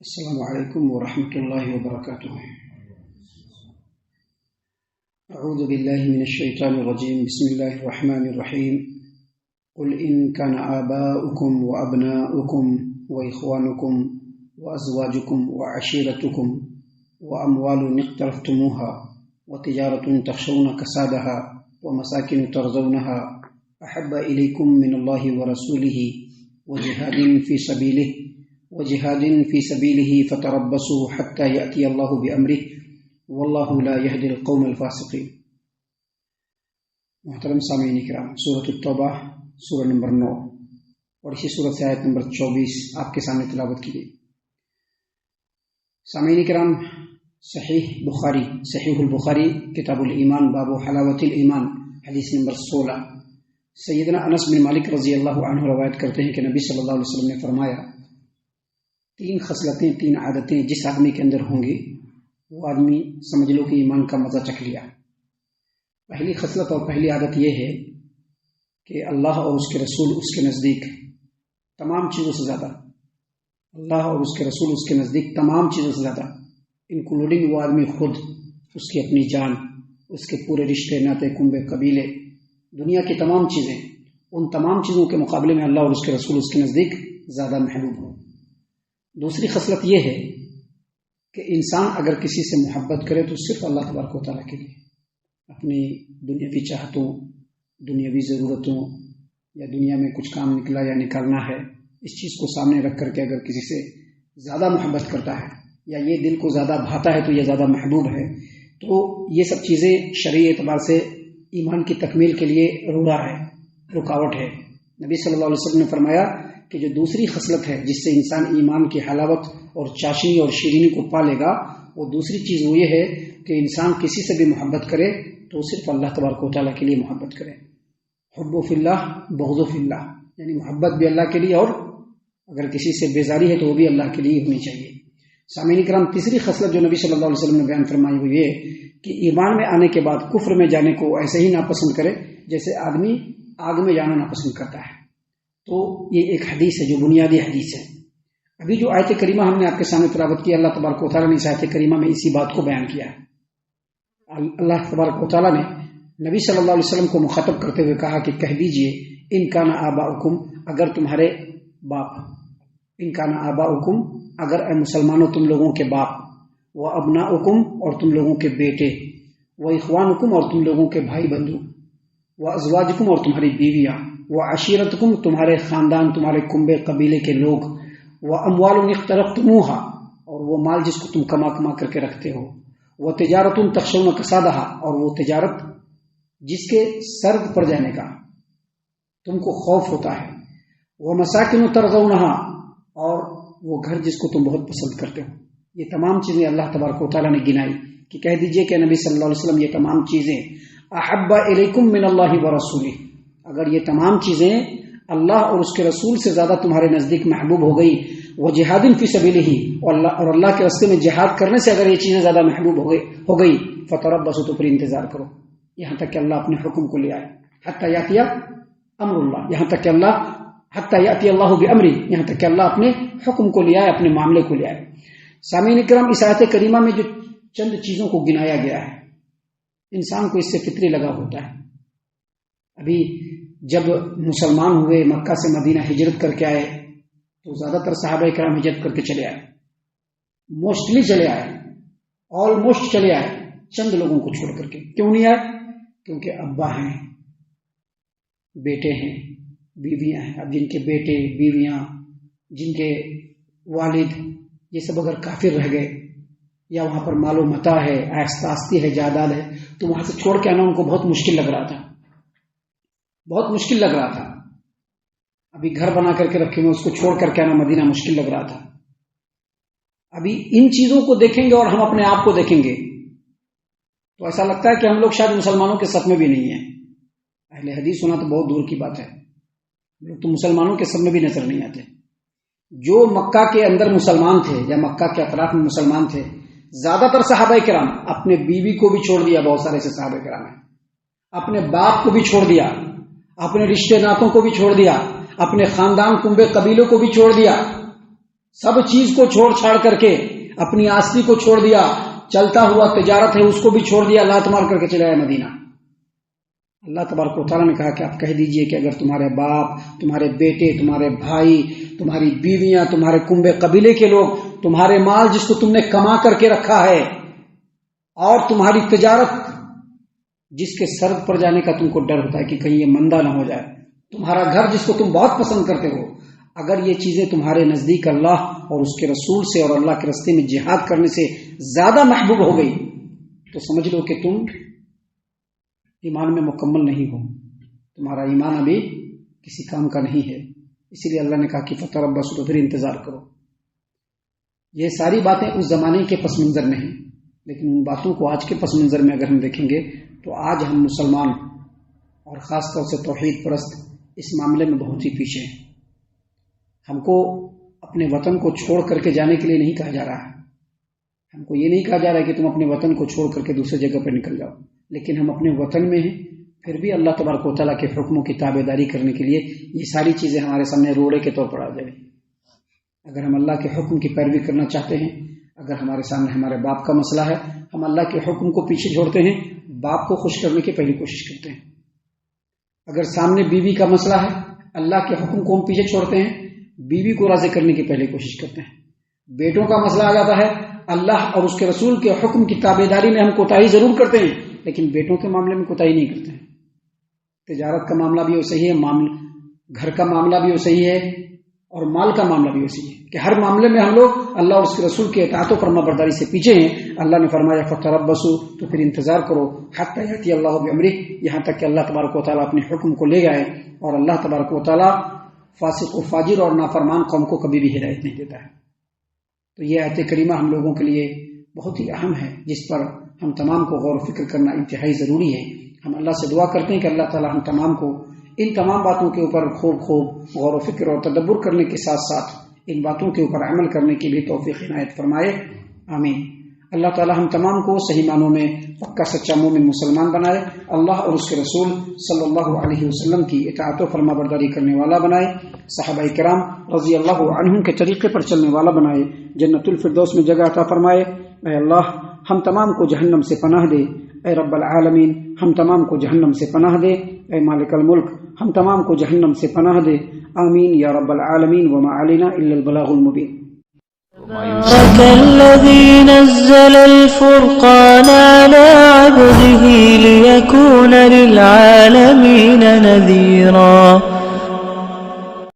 السلام علیکم ورحمۃ اللہ وبرکاتہ۔ اعوذ باللہ من الشیطان الرجیم، بسم اللہ الرحمن الرحیم۔ قل ان کان آباؤکم وابناؤکم واخوانکم وازواجکم وعشیرتکم واموال اقترفتموها وتجارة تخشون کسادها ومساکن ترضونها احب الیکم من اللہ ورسولہ وجہاد فی سبیلہ فتربصوا حتی یأتی اللہ بأمرہ واللہ لا یہدی القوم الفاسقین۔ محترم سامعین کرام، سورۃ التوبہ سورہ نمبر 9 اور اسی سورۃ سے آیت نمبر 24 آپ کے سامنے تلاوت کی گئی۔ سامعین کرام، صحیح البخاری کتاب الایمان باب حلاوت الایمان حدیث نمبر 16، سیدنا انس بن مالک رضی اللہ عنہ روایت کرتے ہیں کہ نبی صلی اللہ علیہ وسلم نے فرمایا، تین خصلتیں، تین عادتیں جس آدمی کے اندر ہوں گی وہ آدمی سمجھ لو کہ ایمان کا مزہ چکھ لیا۔ پہلی خصلت اور پہلی عادت یہ ہے کہ اللہ اور اس کے رسول اس کے نزدیک تمام چیزوں سے زیادہ، اللہ اور اس کے رسول اس کے نزدیک تمام چیزوں سے زیادہ، انکلوڈنگ وہ آدمی خود، اس کی اپنی جان، اس کے پورے رشتے ناطے کنبے قبیلے، دنیا کی تمام چیزیں، ان تمام چیزوں کے مقابلے میں اللہ اور اس کے رسول اس کے نزدیک زیادہ محبوب ہو۔ دوسری خصلت یہ ہے کہ انسان اگر کسی سے محبت کرے تو صرف اللہ تبارک و تعالیٰ کے لیے، اپنی دنیاوی چاہتوں، دنیاوی ضرورتوں یا دنیا میں کچھ کام نکلا یا نکالنا ہے، اس چیز کو سامنے رکھ کر کے اگر کسی سے زیادہ محبت کرتا ہے یا یہ دل کو زیادہ بھاتا ہے تو یہ زیادہ محبوب ہے، تو یہ سب چیزیں شرعی اعتبار سے ایمان کی تکمیل کے لیے روڑا ہے، رکاوٹ ہے۔ نبی صلی اللہ علیہ وسلم نے فرمایا کہ جو دوسری خصلت ہے جس سے انسان ایمان کی حلاوت اور چاشنی اور شیرینی کو پا لے گا، وہ دوسری چیز وہ یہ ہے کہ انسان کسی سے بھی محبت کرے تو صرف اللہ تبارک و تعالیٰ کے لیے محبت کرے۔ حب فی اللہ بغض فی اللہ، یعنی محبت بھی اللہ کے لیے اور اگر کسی سے بیزاری ہے تو وہ بھی اللہ کے لیے ہونی چاہیے۔ سامعین کرام، تیسری خصلت جو نبی صلی اللہ علیہ وسلم نے بیان فرمائی وہ یہ کہ ایمان میں آنے کے بعد کفر میں جانے کو ایسے ہی ناپسند کرے جیسے آدمی آگ میں جانا ناپسند کرتا ہے۔ تو یہ ایک حدیث ہے جو بنیادی حدیث ہے۔ ابھی جو آیت کریمہ ہم نے آپ کے سامنے تلاوت کی، اللہ تبارک و تعالیٰ نے اس آیت کریمہ میں اسی بات کو بیان کیا ہے۔ اللہ تبارک و تعالیٰ نے نبی صلی اللہ علیہ وسلم کو مخاطب کرتے ہوئے کہا کہ کہہ دیجئے ان کان آباؤکم، اگر تمہارے باپ، ان کان آباؤکم، اگر اے مسلمانوں تم لوگوں کے باپ، و ابناؤکم اور تم لوگوں کے بیٹے، و اخوانکم اور تم لوگوں کے بھائی بندو، و ازواجکم اور تمہاری بیویاں، و عشیرتکم تمہارے خاندان، تمہارے کنبے قبیلے کے لوگ، و اموال اقترفتموها اور وہ مال جس کو تم کما کر کے رکھتے ہو، و تجارت تخشون کسادها اور وہ تجارت جس کے سرد پڑ جانے کا تم کو خوف ہوتا ہے، و مساکن ترضونها اور وہ گھر جس کو تم بہت پسند کرتے ہو۔ یہ تمام چیزیں اللہ تبارک و تعالیٰ نے گنائی کہ کہہ دیجئے کہ نبی صلی اللہ علیہ وسلم یہ تمام چیزیں احب الیکم من اللہ ورسولہ، اگر یہ تمام چیزیں اللہ اور اس کے رسول سے زیادہ تمہارے نزدیک محبوب ہو گئی، وہ جہاد فی سبیلہ اور اللہ کے راستے میں جہاد کرنے سے اگر یہ چیزیں زیادہ محبوب ہو گئی فتربصوا تو پھر انتظار کرو یہاں تک کہ اللہ اپنے حکم کو لے آئے، حتی یاتی امر اللہ، یہاں تک کہ حتی یاتی اللہ بامرہ، یہاں تک کہ اللہ اپنے حکم کو لے آئے، اپنے معاملے کو لے آئے۔ سامعین کرام، اس آیت کریمہ میں جو چند چیزوں کو گنایا گیا ہے انسان کو اس سے فطری لگا ہوتا ہے۔ ابھی جب مسلمان ہوئے، مکہ سے مدینہ ہجرت کر کے آئے تو زیادہ تر صحابہ کرام ہجرت کر کے چلے آئے، موسٹلی چلے آئے، آلموسٹ چلے آئے، چند لوگوں کو چھوڑ کر کے۔ کیوں نہیں آئے؟ کیونکہ ابا ہیں، بیٹے ہیں، بیویاں ہیں۔ اب جن کے بیٹے، بیویاں، جن کے والد یہ سب اگر کافر رہ گئے یا وہاں پر مال و متاع ہے، آستی ہے، جائیداد ہے، تو وہاں سے چھوڑ کے آنا ان کو بہت مشکل لگ رہا تھا، بہت مشکل لگ رہا تھا۔ ابھی گھر بنا کر کے رکھے ہوئے، اس کو چھوڑ کر کے آنا مدینہ مشکل لگ رہا تھا۔ ابھی ان چیزوں کو دیکھیں گے اور ہم اپنے آپ کو دیکھیں گے تو ایسا لگتا ہے کہ ہم لوگ شاید مسلمانوں کے صف میں بھی نہیں ہیں۔ اہل حدیث ہونا تو بہت دور کی بات ہے، لوگ تو مسلمانوں کے صف میں بھی نظر نہیں آتے۔ جو مکہ کے اندر مسلمان تھے یا مکہ کے اطراف میں مسلمان تھے، زیادہ تر صحابہ کرام اپنے بیوی کو بھی چھوڑ دیا، بہت سارے سے صحابہ کرام ہیں، اپنے باپ کو بھی چھوڑ دیا، اپنے رشتے ناتوں کو بھی چھوڑ دیا، اپنے خاندان کنبے قبیلوں کو بھی چھوڑ دیا، سب چیز کو چھوڑ چھاڑ کر کے اپنی آستی کو چھوڑ دیا، چلتا ہوا تجارت ہے اس کو بھی چھوڑ دیا، لات مار کر کے چلا گیا مدینہ۔ اللہ تبارک و تعالیٰ نے کہا کہ آپ کہہ دیجئے کہ اگر تمہارے باپ، تمہارے بیٹے، تمہارے بھائی، تمہاری بیویاں، تمہارے کنبے قبیلے کے لوگ، تمہارے مال جس کو تم نے کما کر کے رکھا ہے، اور تمہاری تجارت جس کے سرد پر جانے کا تم کو ڈر ہوتا ہے کہ کہیں یہ مندہ نہ ہو جائے، تمہارا گھر جس کو تم بہت پسند کرتے ہو، اگر یہ چیزیں تمہارے نزدیک اللہ اور اس کے رسول سے اور اللہ کے راستے میں جہاد کرنے سے زیادہ محبوب ہو گئی تو سمجھ لو کہ تم ایمان میں مکمل نہیں ہو، تمہارا ایمان ابھی کسی کام کا نہیں ہے۔ اسی لیے اللہ نے کہا کہ فتربصوا، تو پھر انتظار کرو۔ یہ ساری باتیں اس زمانے کے پس منظر میں ہیں، لیکن ان باتوں کو آج کے پس منظر میں اگر ہم دیکھیں گے تو آج ہم مسلمان اور خاص طور سے توحید پرست اس معاملے میں بہت ہی پیچھے ہیں۔ ہم کو اپنے وطن کو چھوڑ کر کے جانے کے لیے نہیں کہا جا رہا ہے، ہم کو یہ نہیں کہا جا رہا ہے کہ تم اپنے وطن کو چھوڑ کر کے دوسرے جگہ پر نکل جاؤ، لیکن ہم اپنے وطن میں ہیں، پھر بھی اللہ تبارک و تعالیٰ کے حکموں کی تابع داری کرنے کے لیے یہ ساری چیزیں ہمارے سامنے روڑے کے طور پر آ جائیں۔ اگر ہم اللہ کے حکم کی پیروی کرنا چاہتے ہیں، اگر ہمارے سامنے ہمارے باپ کا مسئلہ ہے، ہم اللہ کے حکم کو پیچھے چھوڑتے ہیں، باپ کو خوش کرنے کی پہلی کوشش کرتے ہیں۔ اگر سامنے بیوی کا مسئلہ ہے، اللہ کے حکم کو ہم پیچھے چھوڑتے ہیں، بیوی کو راضی کرنے کی پہلی کوشش کرتے ہیں۔ بیٹوں کا مسئلہ آ جاتا ہے، اللہ اور اس کے رسول کے حکم کی تابعداری میں ہم کوتاہی ضرور کرتے ہیں، لیکن بیٹوں کے معاملے میں کوتاہی نہیں کرتے ہیں۔ تجارت کا معاملہ بھی ویسے ہی ہے، گھر کا معاملہ بھی ویسے ہی ہے، اور مال کا معاملہ بھی ویسے ہی ہے کہ ہر معاملے میں ہم لوگ اللہ اور اس کے رسول کے اطاعت و فرما برداری سے پیچھے ہیں۔ اللہ نے فرمایا فتربصوا، تو پھر انتظار کرو، حتی یأتی اللہ بامرہ، یہاں تک کہ اللہ تبارک و تعالیٰ اپنے حکم کو لے جائے، اور اللہ تبارک و تعالیٰ فاسق و فاجر اور نافرمان قوم کو کبھی بھی ہدایت نہیں دیتا ہے۔ تو یہ آیت کریمہ ہم لوگوں کے لیے بہت ہی اہم ہے، جس پر ہم تمام کو غور و فکر کرنا انتہائی ضروری ہے۔ ہم اللہ سے دعا کرتے ہیں کہ اللہ تعالی ہم تمام کو ان تمام باتوں کے اوپر خوب غور و فکر اور تدبر کرنے کے ساتھ ساتھ ان باتوں کے اوپر عمل کرنے کی بھی توفیق عنایت فرمائے، آمین۔ اللہ تعالی ہم تمام کو صحیح معنوں میں پکا سچا مومن مسلمان بنائے، اللہ اور اس کے رسول صلی اللہ علیہ وسلم کی اطاعت و فرما برداری کرنے والا بنائے، صحابہ کرام رضی اللہ عنہم کے طریقے پر چلنے والا بنائے، جنت الفردوس میں جگہ عطا فرمائے۔ اے اللہ ہم تمام کو جہنم سے پناہ دے، اے رب العالمین ہم تمام کو جہنم سے پناہ دے، اے مالک الملک ہم تمام کو جہنم سے پناہ دے، آمین یا رب العالمین۔ وما علینا الا البلاغ المبین۔ تبارك الذي نزل الفرقان على عبده ليكون للعالمين نذيرا